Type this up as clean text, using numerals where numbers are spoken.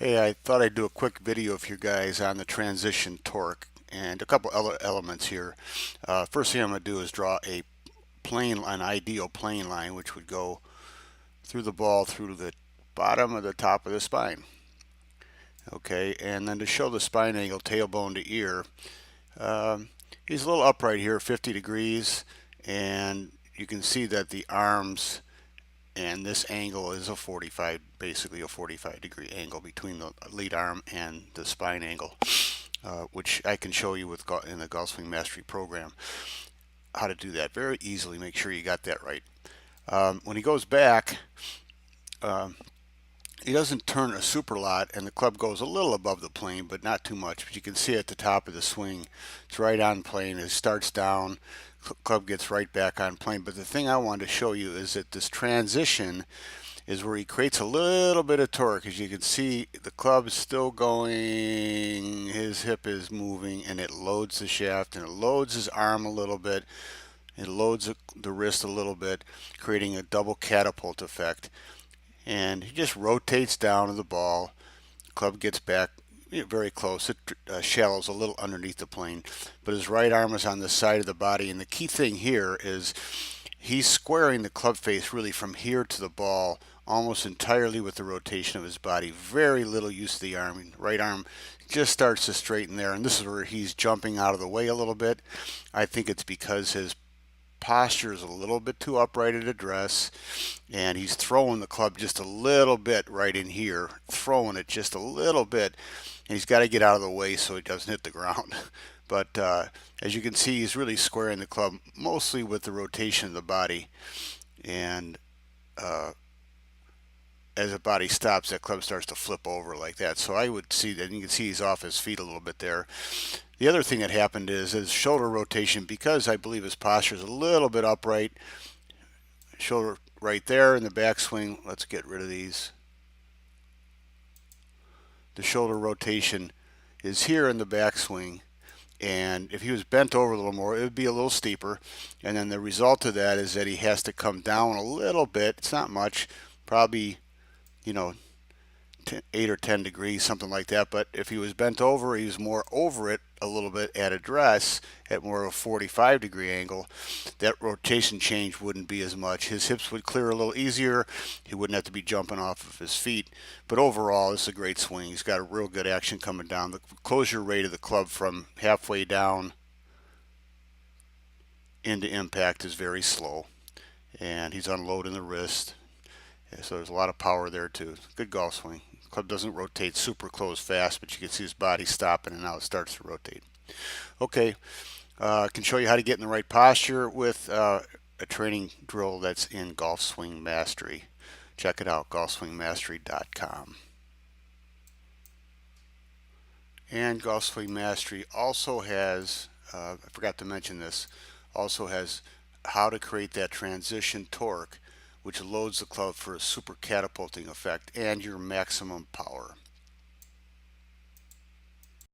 Hey, I thought I'd do a quick video for you guys on the transition torque and a couple other elements here. First thing I'm going to do is draw an ideal plane line, which would go through the ball through the bottom of the top of the spine. Okay, and then to show the spine angle tailbone to ear, um, he's a little upright here, 50 degrees, and you can see that the arms and this angle is basically a 45-degree angle between the lead arm and the spine angle, which I can show you in the Golf Swing Mastery program how to do that very easily. Make sure you got that right. When he goes back, um, he doesn't turn a super lot, and the club goes a little above the plane, but not too much. But you can see at the top of the swing, it's right on plane. It starts down, club gets right back on plane. But the thing I wanted to show you is that this transition is where he creates a little bit of torque. As you can see, the club is still going, his hip is moving, and it loads the shaft, and it loads his arm a little bit. It loads the wrist a little bit, creating a double catapult effect. And he just rotates down to the ball. Club gets back very close. It shallows a little underneath the plane, but his right arm is on the side of the body. And the key thing here is he's squaring the club face really from here to the ball almost entirely with the rotation of his body. Very little use of the arm. Right arm just starts to straighten there, and this is where he's jumping out of the way a little bit. I think it's because his posture is a little bit too upright at address, and he's throwing the club just a little bit right in here, throwing it just a little bit, and he's got to get out of the way so he doesn't hit the ground. But as you can see, he's really squaring the club mostly with the rotation of the body, and uh, as the body stops, that club starts to flip over like that. So I would see that, and you can see he's off his feet a little bit there. The other thing that happened is his shoulder rotation, because I believe his posture is a little bit upright, shoulder right there in the backswing. Let's get rid of these. The shoulder rotation is here in the backswing, and if he was bent over a little more, it would be a little steeper. And then the result of that is that he has to come down a little bit. It's not much, probably, you know, 8 or 10 degrees, something like that. But if he was bent over, he was more over it a little bit at address at more of a 45-degree angle. That rotation change wouldn't be as much. His hips would clear a little easier. He wouldn't have to be jumping off of his feet. But overall, it's a great swing. He's got a real good action coming down. The closure rate of the club from halfway down into impact is very slow, and he's unloading the wrist. So there's a lot of power there too. Good golf swing. Club doesn't rotate super close fast, but you can see his body stopping, and now it starts to rotate. Okay, I can show you how to get in the right posture with a training drill that's in Golf Swing Mastery. Check it out, golfswingmastery.com. And Golf Swing Mastery also has, I forgot to mention this, also has how to create that transition torque, which loads the club for a super catapulting effect and your maximum power.